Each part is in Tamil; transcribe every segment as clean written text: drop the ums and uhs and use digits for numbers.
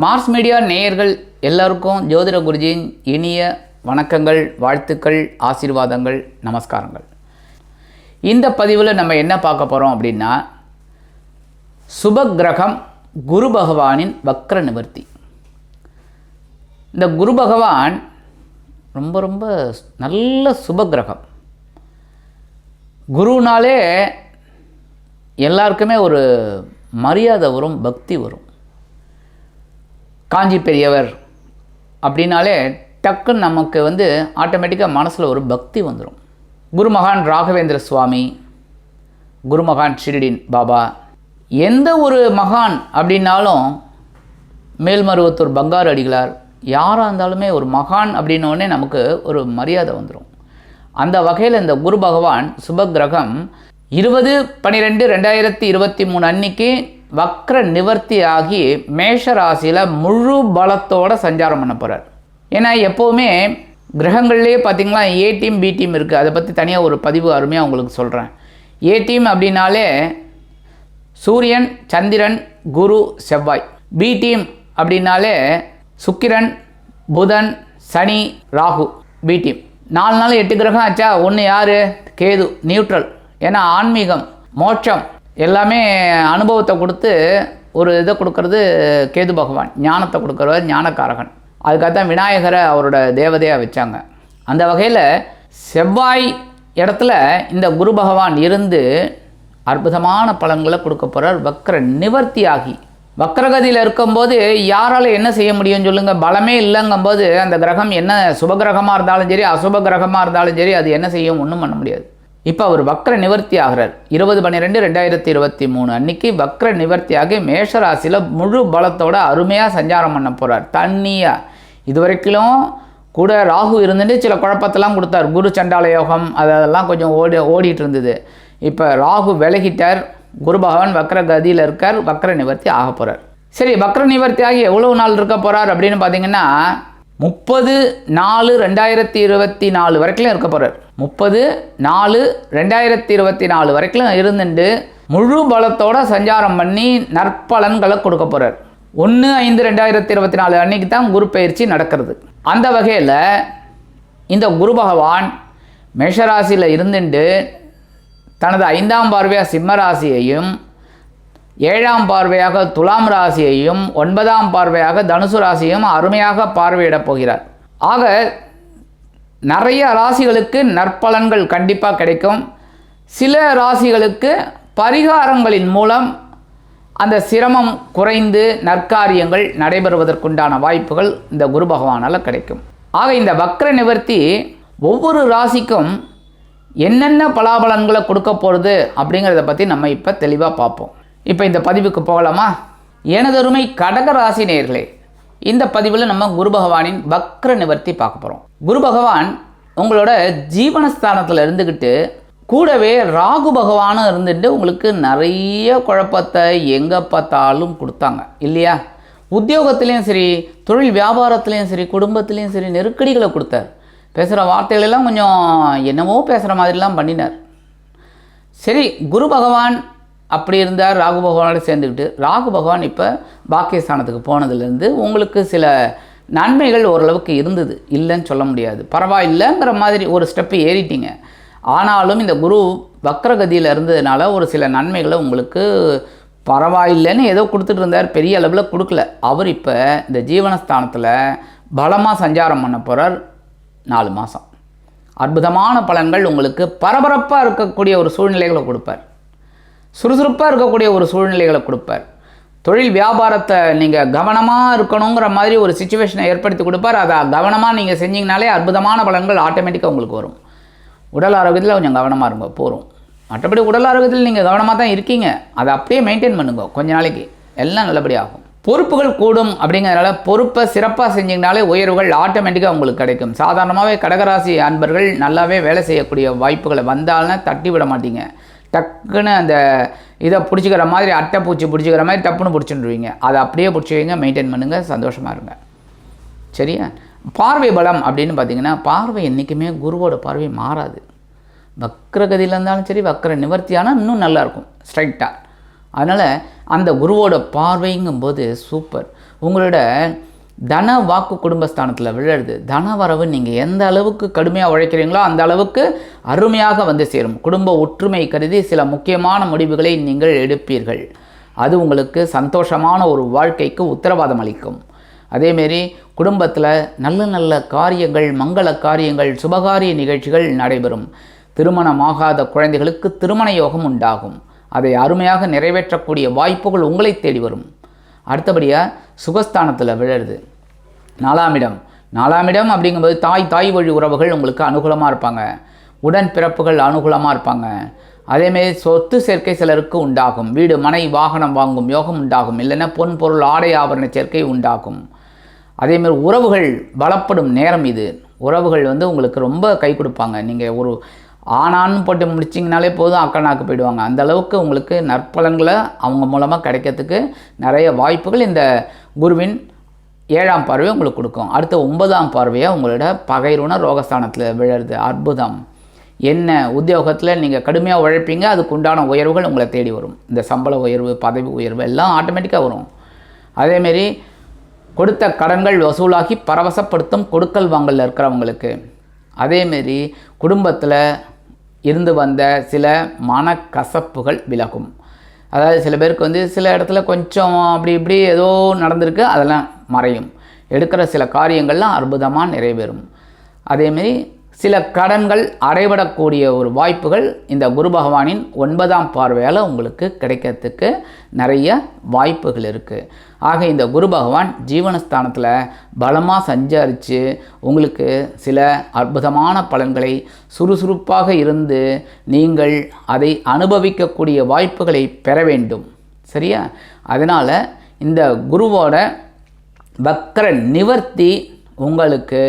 மார்ஸ் மீடியா நேயர்கள் எல்லாருக்கும் ஜோதிட குருஜியின் இனிய வணக்கங்கள், வாழ்த்துக்கள், ஆசீர்வாதங்கள், நமஸ்காரங்கள். இந்த பதிவில் நம்ம என்ன பார்க்க போகிறோம் அப்படின்னா, சுபக்கிரகம் குரு பகவானின் வக்ர நிவர்த்தி. இந்த குரு பகவான் ரொம்ப ரொம்ப நல்ல சுபக்கிரகம். குருனாலே எல்லாருக்குமே ஒரு மரியாதை வரும், பக்தி வரும். காஞ்சி பெரியவர் அப்படின்னாலே டக்குன்னு நமக்கு ஆட்டோமேட்டிக்காக மனசில் ஒரு பக்தி வந்துடும். குருமகான் ராகவேந்திர சுவாமி, குருமகான் ஷிரடின் பாபா, எந்த ஒரு மகான் அப்படின்னாலும் மேல்மருவத்தூர் பங்காரு அடிகளார், யாராக இருந்தாலுமே ஒரு மகான் அப்படின்னோடனே நமக்கு ஒரு மரியாதை வந்துடும். அந்த வகையில் இந்த குரு பகவான் சுபக்கிரகம் 20/12/2023 அன்னைக்கு வக்ர நிவர்த்தி ஆகி மேஷ ராசியில் முழு பலத்தோடு சஞ்சாரம் பண்ண போகிறார். ஏன்னா எப்போவுமே கிரகங்கள்லேயே பார்த்திங்களா ஏ டீம் பி டீம் இருக்குது. அதை பற்றி தனியாக ஒரு பதிவு அருமையாக உங்களுக்கு சொல்கிறேன். ஏ டீம் அப்படின்னாலே சூரியன், சந்திரன், குரு, செவ்வாய். பி டீம் அப்படின்னாலே சுக்கிரன், புதன், சனி, ராகு. பி டீம் 4 நாள் 8 கிரகம் ஆச்சா. ஒன்று யார்? கேது, நியூட்ரல். ஏன்னா ஆன்மீகம், மோட்சம் எல்லாமே அனுபவத்தை கொடுத்து ஒரு இதை கொடுக்கறது கேது பகவான். ஞானத்தை கொடுக்குறவர் ஞானக்காரகன். அதுக்காகத்தான் விநாயகரை அவரோட தேவதையாக வச்சாங்க. அந்த வகையில் செவ்வாய் இடத்துல இந்த குரு பகவான் இருந்து அற்புதமான பலன்களை கொடுக்க போகிறார். வக்ர நிவர்த்தி ஆகி வக்ரகதியில் இருக்கும்போது யாரால் என்ன செய்ய முடியும்னு சொல்லுங்கள். பலமே இல்லைங்கும்போது அந்த கிரகம் என்ன சுபகிரகமாக இருந்தாலும் சரி, அசுப கிரகமாக இருந்தாலும் சரி, அது என்ன செய்யும்? ஒன்றும் பண்ண முடியாது. இப்போ அவர் வக்ர நிவர்த்தி ஆகிறார். 20/12/2023 அன்னைக்கு வக்ர நிவர்த்தியாகி மேஷராசியில் முழு பலத்தோடு அருமையாக சஞ்சாரம் பண்ண போகிறார். தண்ணியாக இது வரைக்கும் கூட ராகு இருந்துட்டு சில குழப்பத்தெல்லாம் கொடுத்தார். குரு சண்டால யோகம் அதெல்லாம் கொஞ்சம் ஓடிட்டு இருந்தது. இப்போ ராகு விலகிட்டார். குரு பகவான் வக்ர கதியில் இருக்கார். வக்ர நிவர்த்தி ஆக போகிறார். சரி, வக்ர நிவர்த்தி ஆகி எவ்வளவு நாள் இருக்க போகிறார் அப்படின்னு பார்த்தீங்கன்னா 30/4/2024 வரைக்கும் இருக்க போகிறார். 30/4/2024 வரைக்கும் இருந்துட்டு முழு பலத்தோடு சஞ்சாரம் பண்ணி நற்பலன்களை கொடுக்க போகிறார். 1/5/2024 அன்னைக்கு தான் குரு பயிற்சி நடக்கிறது. அந்த வகையில் இந்த குரு பகவான் மேஷராசியில் இருந்துட்டு தனது 5ஆம் பார்வையாக சிம்ம ராசியையும், 7ஆம் பார்வையாக துலாம் ராசியையும், 9ஆம் பார்வையாக தனுசு ராசியையும் அருமையாக பார்வையிடப் போகிறார். ஆக நிறைய ராசிகளுக்கு நற்பலன்கள் கண்டிப்பாக கிடைக்கும். சில ராசிகளுக்கு பரிகாரங்களின் மூலம் அந்த சிரமம் குறைந்து நற்காரியங்கள் நடைபெறுவதற்குண்டான வாய்ப்புகள் இந்த குரு பகவானால் கிடைக்கும். ஆக இந்த வக்ர நிவர்த்தி ஒவ்வொரு ராசிக்கும் என்னென்ன பலாபலன்களை கொடுக்க போகிறது அப்படிங்கிறத பற்றி நம்ம இப்போ தெளிவாக பார்ப்போம். இப்போ இந்த பதிவுக்கு போகலாமா? எனதருமை கடக ராசி நேயர்களே, இந்த பதிவில் நம்ம குரு பகவானின் வக்ர நிவர்த்தி பார்க்க போகிறோம். குரு பகவான் உங்களோட ஜீவனஸ்தானத்தில் இருந்துக்கிட்டு கூடவே ராகு பகவானும் இருந்துட்டு உங்களுக்கு நிறைய குழப்பத்தை எங்கே பார்த்தாலும் கொடுத்தாங்க இல்லையா? உத்தியோகத்துலேயும் சரி, தொழில் வியாபாரத்துலேயும் சரி, குடும்பத்துலேயும் சரி நெருக்கடிகளை கொடுத்தார். பேசுகிற வார்த்தைகளெல்லாம் கொஞ்சம் என்னவோ பேசுகிற மாதிரிலாம் பண்ணினார். சரி, குரு பகவான் அப்படி இருந்தார். ராகு பகவானோட சேர்ந்துக்கிட்டு ராகு பகவான் இப்போ பாக்கியஸ்தானத்துக்கு போனதுலேருந்து உங்களுக்கு சில நன்மைகள் ஓரளவுக்கு இருந்தது, இல்லைன்னு சொல்ல முடியாது. பரவாயில்லைங்கிற மாதிரி ஒரு ஸ்டெப்பு ஏறிட்டீங்க. ஆனாலும் இந்த குரு வக்ரகதியில் இருந்ததுனால ஒரு சில நன்மைகளை உங்களுக்கு பரவாயில்லைன்னு ஏதோ கொடுத்துட்டு இருந்தார், பெரிய அளவில் கொடுக்கல. அவர் இப்போ இந்த ஜீவனஸ்தானத்தில் பலமாக சஞ்சாரம் பண்ண போகிறார். 4 மாதம் அற்புதமான பலன்கள் உங்களுக்கு. பரபரப்பாக இருக்கக்கூடிய ஒரு சூழ்நிலைகளை கொடுப்பார். சுறுசுறுப்பாக இருக்கக்கூடிய ஒரு சூழ்நிலைகளை கொடுப்பார். தொழில் வியாபாரத்தை நீங்கள் கவனமாக இருக்கணுங்கிற மாதிரி ஒரு சிச்சுவேஷனை ஏற்படுத்தி கொடுப்பார். அதை கவனமாக நீங்கள் செஞ்சிங்கனாலே அற்புதமான பலன்கள் ஆட்டோமேட்டிக்காக உங்களுக்கு வரும். உடல் ஆரோக்கியத்தில் கொஞ்சம் கவனமாக இருங்க போகிறோம். மற்றபடி உடல் ஆரோக்கியத்தில் நீங்கள் கவனமாக தான் இருக்கீங்க. அதை அப்படியே மெயின்டைன் பண்ணுங்க. கொஞ்ச நாளைக்கு எல்லாம் நல்லபடியாகும். பொறுப்புகள் கூடும். அப்படிங்கிறதுனால பொறுப்பை சிறப்பாக செஞ்சிங்கனாலே உயர்வுகள் ஆட்டோமேட்டிக்காக உங்களுக்கு கிடைக்கும். சாதாரணமாகவே கடகராசி அன்பர்கள் நல்லாவே வேலை செய்யக்கூடிய வாய்ப்புகளை வந்தாலும் தட்டி விட மாட்டீங்க. டக்குன்னு அந்த இதை பிடிச்சிக்கிற மாதிரி அட்டை பூச்சி பிடிச்சிக்கிற மாதிரி டப்புன்னு பிடிச்சிட்டுருவீங்க. அதை அப்படியே பிடிச்சிக்கிங்க, மெயின்டைன் பண்ணுங்கள், சந்தோஷமாக இருங்க. சரியா? பார்வை பலம் அப்படின்னு பார்த்தீங்கன்னா, பார்வை என்றைக்குமே குருவோட பார்வை மாறாது. வக்ரகதியில் இருந்தாலும் சரி, வக்ர நிவர்த்தியானால் இன்னும் நல்லாயிருக்கும் ஸ்ட்ரைட்டாக. அதனால் அந்த குருவோட பார்வைங்கும்போது சூப்பர். உங்களோட தன வாக்கு குடும்பஸ்தானத்தில் விழுறது. தன வரவு நீங்கள் எந்த அளவுக்கு கடுமையாக உழைக்கிறீங்களோ அந்த அளவுக்கு அருமையாக வந்து சேரும். குடும்ப ஒற்றுமை கருதி சில முக்கியமான முடிவுகளை நீங்கள் எடுப்பீர்கள். அது உங்களுக்கு சந்தோஷமான ஒரு வாழ்க்கைக்கு உத்தரவாதம் அளிக்கும். அதேமாரி குடும்பத்தில் நல்ல நல்ல காரியங்கள், மங்கள காரியங்கள், சுபகாரிய நிகழ்ச்சிகள் நடைபெறும். திருமணமாகாத குழந்தைகளுக்கு திருமண யோகம் உண்டாகும். அதை அருமையாக நிறைவேற்றக்கூடிய வாய்ப்புகள் உங்களை தேடி வரும். அடுத்தபடியாக சுகஸ்தானத்தில் விழுறது 4ஆம் இடம். 4ஆம் இடம் அப்படிங்கும்போது தாய் வழி உறவுகள் உங்களுக்கு அனுகூலமாக இருப்பாங்க. உடன் பிறப்புகள் அனுகூலமாக இருப்பாங்க. அதேமாரி சொத்து சேர்க்கை சிலருக்கு உண்டாகும். வீடு மனை வாகனம் வாங்கும் யோகம் உண்டாகும். இல்லைன்னா பொன் பொருள் ஆடை ஆபரண சேர்க்கை உண்டாகும். அதேமாரி உறவுகள் பலப்படும் நேரம் இது. உறவுகள் வந்து உங்களுக்கு ரொம்ப கை கொடுப்பாங்க. நீங்கள் ஒரு ஆனான்னு போட்டு முடிச்சிங்கனாலே போதும், அக்கனாக்கு போயிடுவாங்க. அந்த அளவுக்கு உங்களுக்கு நற்பலன்களை அவங்க மூலமாக கிடைக்கிறதுக்கு நிறைய வாய்ப்புகள் இந்த குருவின் 7ஆம் பார்வையை உங்களுக்கு கொடுக்கும். அடுத்த 9ஆம் பார்வையாக உங்களோட பகைருண ரோகஸ்தானத்தில் விழுறது. அற்புதம். என்ன உத்தியோகத்தில் நீங்கள் கடுமையாக உழைப்பீங்க, அதுக்கு உண்டான உயர்வுகள் உங்களை தேடி வரும். இந்த சம்பள உயர்வு, பதவி உயர்வு எல்லாம் ஆட்டோமேட்டிக்காக வரும். அதேமாரி கொடுத்த கடன்கள் வசூலாகி பரவசப்படுத்தும் கொடுக்கல் வாங்கலில் இருக்கிறவங்களுக்கு. அதேமாரி குடும்பத்தில் இருந்து வந்த சில மனக்கசப்புகள் விலகும். அதாவது சில பேருக்கு வந்து சில இடத்துல கொஞ்சம் அப்படி இப்படி ஏதோ நடந்திருக்கு, அதெல்லாம் மறையும். எடுக்கிற சில காரியங்கள்லாம் அற்புதமாக நிறைவேறும். அதேமாரி சில கடன்கள் அடைபடக்கூடிய ஒரு வாய்ப்புகள் இந்த குரு பகவானின் 9ஆம் பார்வையால் உங்களுக்கு கிடைக்கிறதுக்கு நிறைய வாய்ப்புகள் இருக்குது. ஆக இந்த குரு பகவான் ஜீவனஸ்தானத்தில் பலமாக சஞ்சரித்து உங்களுக்கு சில அற்புதமான பலன்களை, சுறுசுறுப்பாக இருந்து நீங்கள் அதை அனுபவிக்கக்கூடிய வாய்ப்புகளை பெற வேண்டும். சரியா? அதனால் இந்த குருவோட வக்ர நிவர்த்தி உங்களுக்கு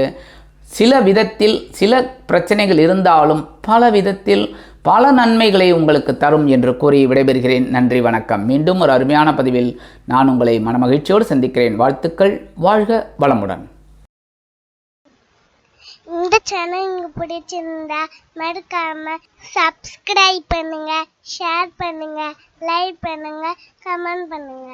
சில விதத்தில் சில பிரச்சனைகள் இருந்தாலும் பல விதத்தில் பல நன்மைகளை உங்களுக்கு தரும் என்று கூறி விடைபெறுகிறேன். நன்றி, வணக்கம். மீண்டும் ஒரு அருமையான பதிவில் நான் உங்களை மனமகிழ்ச்சியோடு சந்திக்கிறேன். வாழ்த்துக்கள். வாழ்க வளமுடன். இந்த சேனல் உங்களுக்கு பிடிச்சிருந்தா மறக்காம சப்ஸ்கிரைப் பண்ணுங்க, ஷேர் பண்ணுங்க, லைக் பண்ணுங்க, கமெண்ட் பண்ணுங்க.